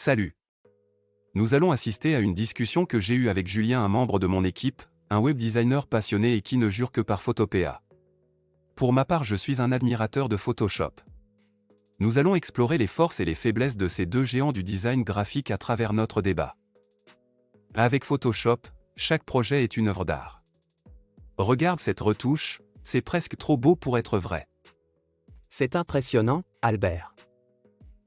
Salut. Nous allons assister à une discussion que j'ai eue avec Julien, un membre de mon équipe, un web designer passionné et qui ne jure que par Photopea. Pour ma part, je suis un admirateur de Photoshop. Nous allons explorer les forces et les faiblesses de ces deux géants du design graphique à travers notre débat. Avec Photoshop, chaque projet est une œuvre d'art. Regarde cette retouche, c'est presque trop beau pour être vrai. C'est impressionnant, Albert.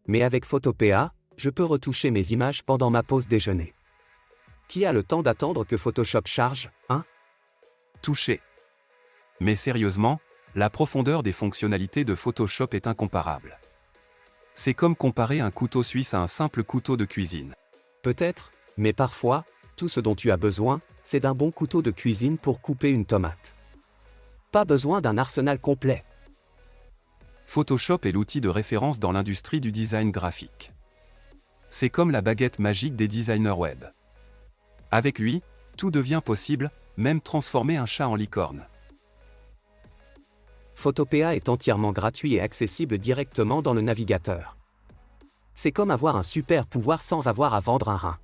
Mais avec Photopea, je peux retoucher mes images pendant ma pause déjeuner. Qui a le temps d'attendre que Photoshop charge, hein? Touché. Mais sérieusement, la profondeur des fonctionnalités de Photoshop est incomparable. C'est comme comparer un couteau suisse à un simple couteau de cuisine. Peut-être, mais parfois, tout ce dont tu as besoin, c'est d'un bon couteau de cuisine pour couper une tomate. Pas besoin d'un arsenal complet. Photoshop est l'outil de référence dans l'industrie du design graphique. C'est comme la baguette magique des designers web. Avec lui, tout devient possible, même transformer un chat en licorne. Photopea est entièrement gratuit et accessible directement dans le navigateur. C'est comme avoir un super pouvoir sans avoir à vendre un rein.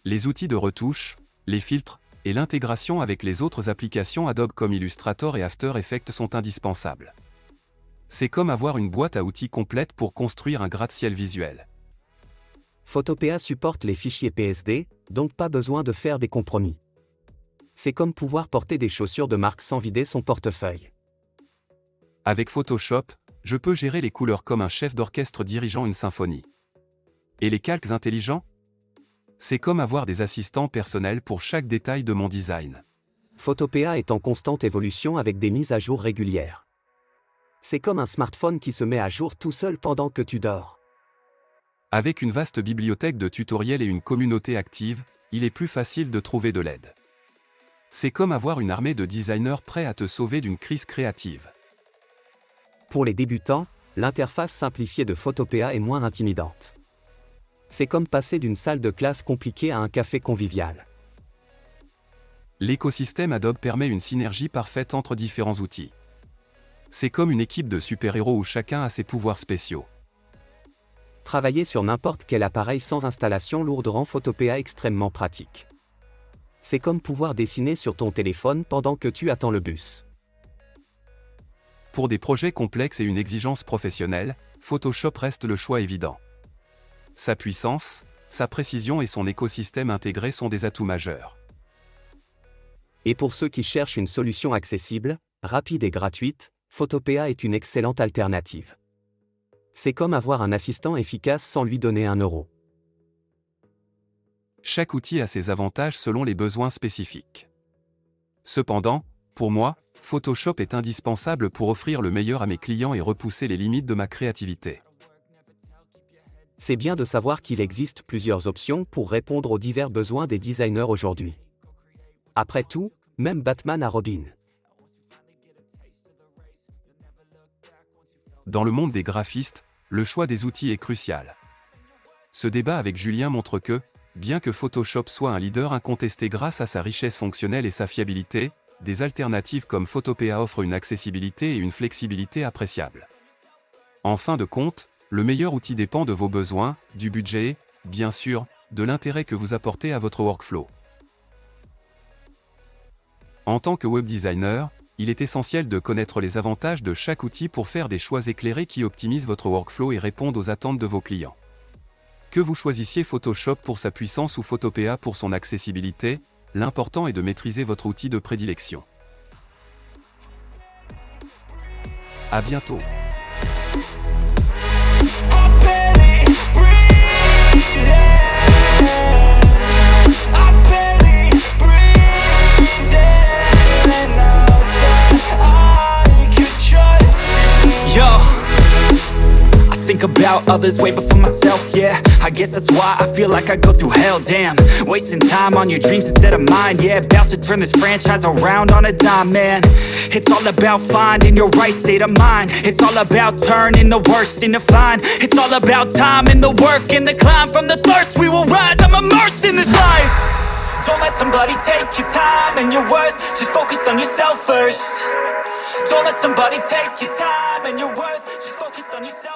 Les outils de retouche, les filtres, et l'intégration avec les autres applications Adobe comme Illustrator et After Effects sont indispensables. C'est comme avoir une boîte à outils complète pour construire un gratte-ciel visuel. Photopea supporte les fichiers PSD, donc pas besoin de faire des compromis. C'est comme pouvoir porter des chaussures de marque sans vider son portefeuille. Avec Photoshop, je peux gérer les couleurs comme un chef d'orchestre dirigeant une symphonie. Et les calques intelligents? C'est comme avoir des assistants personnels pour chaque détail de mon design. Photopea est en constante évolution avec des mises à jour régulières. C'est comme un smartphone qui se met à jour tout seul pendant que tu dors. Avec une vaste bibliothèque de tutoriels et une communauté active, il est plus facile de trouver de l'aide. C'est comme avoir une armée de designers prêts à te sauver d'une crise créative. Pour les débutants, l'interface simplifiée de Photopea est moins intimidante. C'est comme passer d'une salle de classe compliquée à un café convivial. L'écosystème Adobe permet une synergie parfaite entre différents outils. C'est comme une équipe de super-héros où chacun a ses pouvoirs spéciaux. Travailler sur n'importe quel appareil sans installation lourde rend Photopea extrêmement pratique. C'est comme pouvoir dessiner sur ton téléphone pendant que tu attends le bus. Pour des projets complexes et une exigence professionnelle, Photoshop reste le choix évident. Sa puissance, sa précision et son écosystème intégré sont des atouts majeurs. Et pour ceux qui cherchent une solution accessible, rapide et gratuite, Photopea est une excellente alternative. C'est comme avoir un assistant efficace sans lui donner 1 euro. Chaque outil a ses avantages selon les besoins spécifiques. Cependant, pour moi, Photoshop est indispensable pour offrir le meilleur à mes clients et repousser les limites de ma créativité. C'est bien de savoir qu'il existe plusieurs options pour répondre aux divers besoins des designers aujourd'hui. Après tout, même Batman a Robin. Dans le monde des graphistes, le choix des outils est crucial. Ce débat avec Julien montre que, bien que Photoshop soit un leader incontesté grâce à sa richesse fonctionnelle et sa fiabilité, des alternatives comme Photopea offrent une accessibilité et une flexibilité appréciables. En fin de compte, le meilleur outil dépend de vos besoins, du budget et, bien sûr, de l'intérêt que vous apportez à votre workflow. En tant que web designer, il est essentiel de connaître les avantages de chaque outil pour faire des choix éclairés qui optimisent votre workflow et répondent aux attentes de vos clients. Que vous choisissiez Photoshop pour sa puissance ou Photopea pour son accessibilité, l'important est de maîtriser votre outil de prédilection. À bientôt. Yo, I think about others way before myself, yeah. I guess that's why I feel like I go through hell, damn. Wasting time on your dreams instead of mine, yeah. About to turn this franchise around on a dime, man. It's all about finding your right state of mind. It's all about turning the worst into fine. It's all about time and the work and the climb. From the thirst we will rise, I'm immersed in this life. Don't let somebody take your time and your worth. Just focus on yourself first. Don't let somebody take your time and your worth. Just focus on yourself.